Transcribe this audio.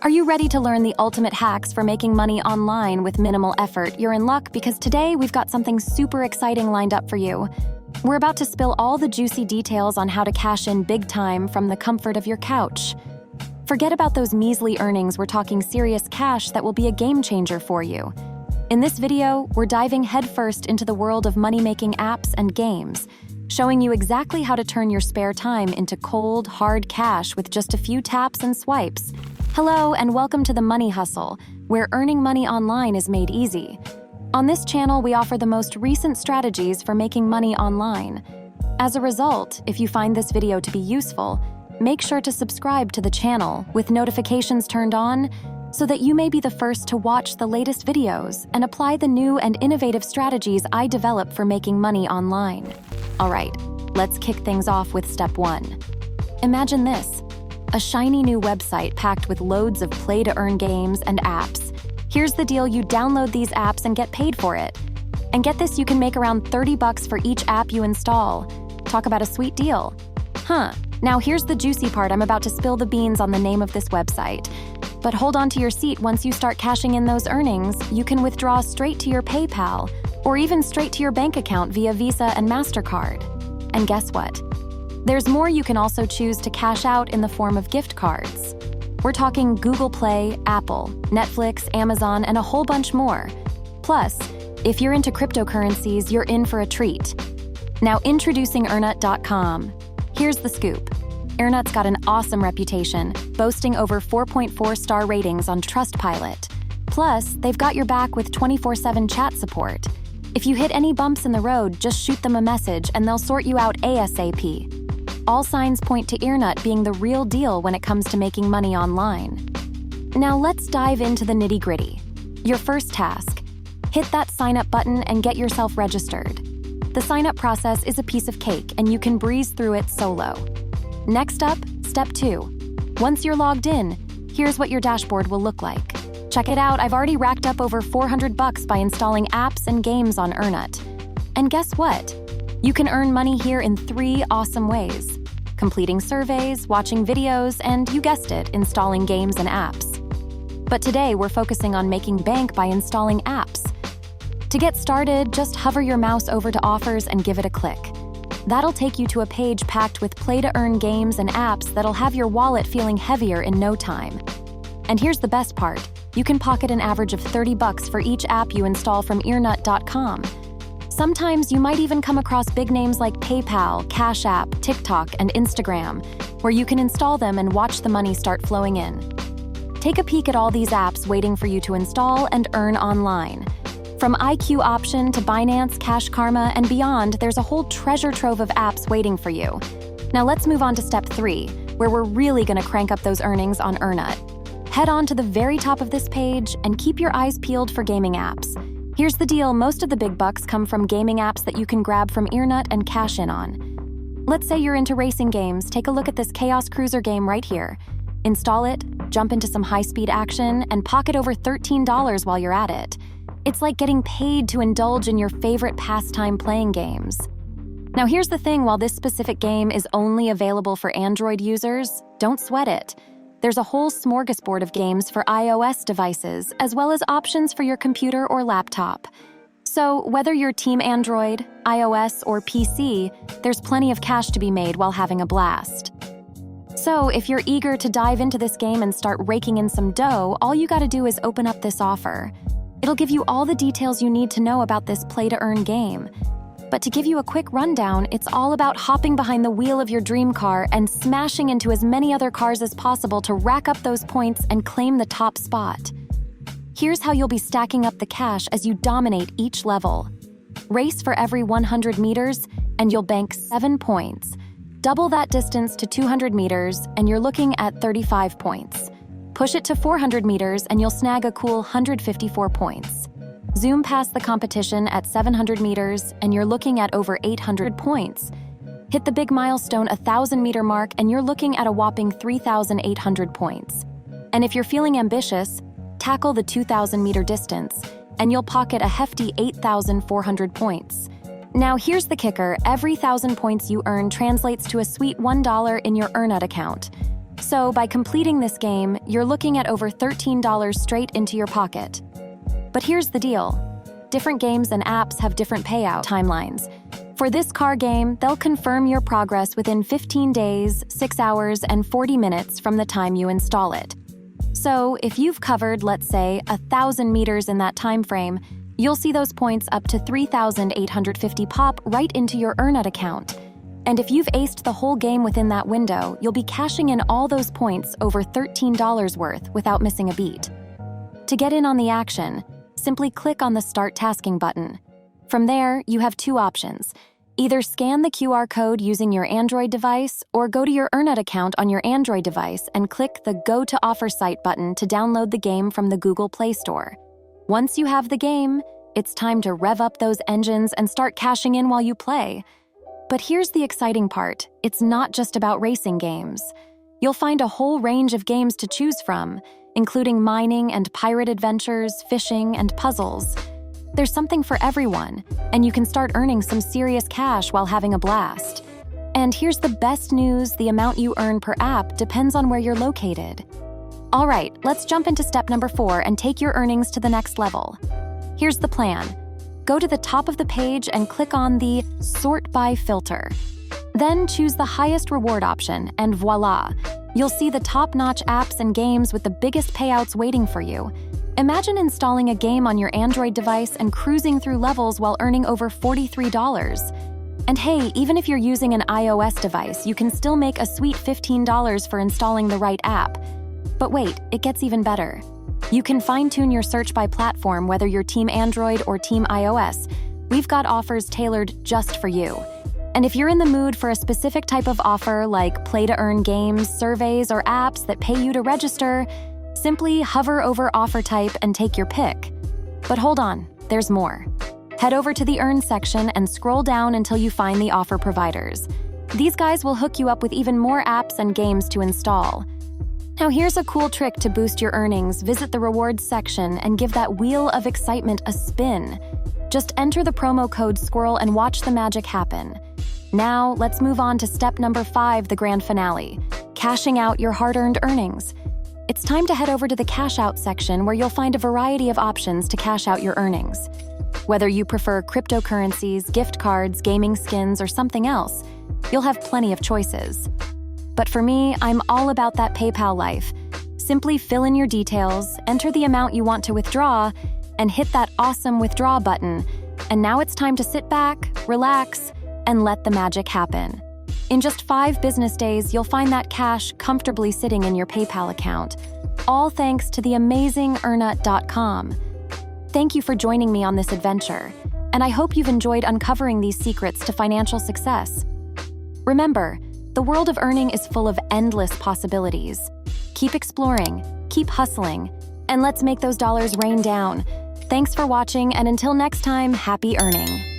Are you ready to learn the ultimate hacks for making money online with minimal effort? You're in luck because today we've got something super exciting lined up for you. We're about to spill all the juicy details on how to cash in big time from the comfort of your couch. Forget about those measly earnings, we're talking serious cash that will be a game changer for you. In this video, we're diving headfirst into the world of money-making apps and games, showing you exactly how to turn your spare time into cold, hard cash with just a few taps and swipes. Hello, and welcome to the Money Hustle, where earning money online is made easy. On this channel, we offer the most recent strategies for making money online. As a result, if you find this video to be useful, make sure to subscribe to the channel with notifications turned on so that you may be the first to watch the latest videos and apply the new and innovative strategies I develop for making money online. All right, let's kick things off with step 1. Imagine this. A shiny new website packed with loads of play-to-earn games and apps. Here's the deal, you download these apps and get paid for it. And get this, you can make around $30 for each app you install. Talk about a sweet deal. Now here's the juicy part. I'm about to spill the beans on the name of this website. But hold on to your seat. Once you start cashing in those earnings, you can withdraw straight to your PayPal or even straight to your bank account via Visa and MasterCard. And guess what? There's more. You can also choose to cash out in the form of gift cards. We're talking Google Play, Apple, Netflix, Amazon, and a whole bunch more. Plus, if you're into cryptocurrencies, you're in for a treat. Now introducing Earnut.com. Here's the scoop. Earnut's got an awesome reputation, boasting over 4.4-star ratings on Trustpilot. Plus, they've got your back with 24/7 chat support. If you hit any bumps in the road, just shoot them a message and they'll sort you out ASAP. All signs point to Earnut being the real deal when it comes to making money online. Now let's dive into the nitty-gritty. Your first task: hit that sign up button and get yourself registered. The sign-up process is a piece of cake and you can breeze through it solo. Next up, step 2. Once you're logged in, here's what your dashboard will look like. Check it out, I've already racked up over $400 by installing apps and games on Earnut. And guess what? You can earn money here in 3 awesome ways: completing surveys, watching videos, and you guessed it, installing games and apps. But today we're focusing on making bank by installing apps. To get started, just hover your mouse over to offers and give it a click. That'll take you to a page packed with play-to-earn games and apps that'll have your wallet feeling heavier in no time. And here's the best part. You can pocket an average of $30 for each app you install from Earnut.com. Sometimes you might even come across big names like PayPal, Cash App, TikTok, and Instagram, where you can install them and watch the money start flowing in. Take a peek at all these apps waiting for you to install and earn online. From IQ Option to Binance, Cash Karma, and beyond, there's a whole treasure trove of apps waiting for you. Now let's move on to step 3, where we're really gonna crank up those earnings on Earnut. Head on to the very top of this page and keep your eyes peeled for gaming apps. Here's the deal, most of the big bucks come from gaming apps that you can grab from Earnut and cash in on. Let's say you're into racing games, take a look at this Chaos Cruiser game right here. Install it, jump into some high-speed action, and pocket over $13 while you're at it. It's like getting paid to indulge in your favorite pastime playing games. Now here's the thing, while this specific game is only available for Android users, don't sweat it. There's a whole smorgasbord of games for iOS devices, as well as options for your computer or laptop. So whether you're Team Android, iOS, or PC, there's plenty of cash to be made while having a blast. So if you're eager to dive into this game and start raking in some dough, all you gotta do is open up this offer. It'll give you all the details you need to know about this play-to-earn game. But to give you a quick rundown, it's all about hopping behind the wheel of your dream car and smashing into as many other cars as possible to rack up those points and claim the top spot. Here's how you'll be stacking up the cash as you dominate each level. Race for every 100 meters, and you'll bank 7 points. Double that distance to 200 meters, and you're looking at 35 points. Push it to 400 meters, and you'll snag a cool 154 points. Zoom past the competition at 700 meters, and you're looking at over 800 points. Hit the big milestone 1,000-meter mark, and you're looking at a whopping 3,800 points. And if you're feeling ambitious, tackle the 2,000-meter distance, and you'll pocket a hefty 8,400 points. Now here's the kicker, every 1,000 points you earn translates to a sweet $1 in your Earnut account. So by completing this game, you're looking at over $13 straight into your pocket. But here's the deal. Different games and apps have different payout timelines. For this car game, they'll confirm your progress within 15 days, 6 hours, and 40 minutes from the time you install it. So if you've covered, let's say, 1,000 meters in that time frame, you'll see those points up to 3,850 pop right into your Earnut account. And if you've aced the whole game within that window, you'll be cashing in all those points over $13 worth without missing a beat. To get in on the action, simply click on the Start Tasking button. From there, you have two options. Either scan the QR code using your Android device or go to your Earnut account on your Android device and click the Go to Offer Site button to download the game from the Google Play Store. Once you have the game, it's time to rev up those engines and start cashing in while you play. But here's the exciting part. It's not just about racing games. You'll find a whole range of games to choose from, including mining and pirate adventures, fishing, and puzzles. There's something for everyone, and you can start earning some serious cash while having a blast. And here's the best news, the amount you earn per app depends on where you're located. All right, let's jump into step number 4 and take your earnings to the next level. Here's the plan. Go to the top of the page and click on the Sort by Filter. Then choose the highest reward option, and voila! You'll see the top-notch apps and games with the biggest payouts waiting for you. Imagine installing a game on your Android device and cruising through levels while earning over $43. And hey, even if you're using an iOS device, you can still make a sweet $15 for installing the right app. But wait, it gets even better. You can fine-tune your search by platform, whether you're Team Android or Team iOS. We've got offers tailored just for you. And if you're in the mood for a specific type of offer, like play-to-earn games, surveys, or apps that pay you to register, simply hover over offer type and take your pick. But hold on, there's more. Head over to the Earn section and scroll down until you find the offer providers. These guys will hook you up with even more apps and games to install. Now here's a cool trick to boost your earnings. Visit the rewards section and give that wheel of excitement a spin. Just enter the promo code SQUIRREL and watch the magic happen. Now let's move on to step number 5, the grand finale, cashing out your hard-earned earnings. It's time to head over to the cash out section where you'll find a variety of options to cash out your earnings. Whether you prefer cryptocurrencies, gift cards, gaming skins, or something else, you'll have plenty of choices. But for me, I'm all about that PayPal life. Simply fill in your details, enter the amount you want to withdraw, and hit that awesome withdraw button. And now it's time to sit back, relax, and let the magic happen. In just 5 business days, you'll find that cash comfortably sitting in your PayPal account, all thanks to the amazing Earnut.com. Thank you for joining me on this adventure, and I hope you've enjoyed uncovering these secrets to financial success. Remember, the world of earning is full of endless possibilities. Keep exploring, keep hustling, and let's make those dollars rain down. Thanks for watching, and until next time, happy earning.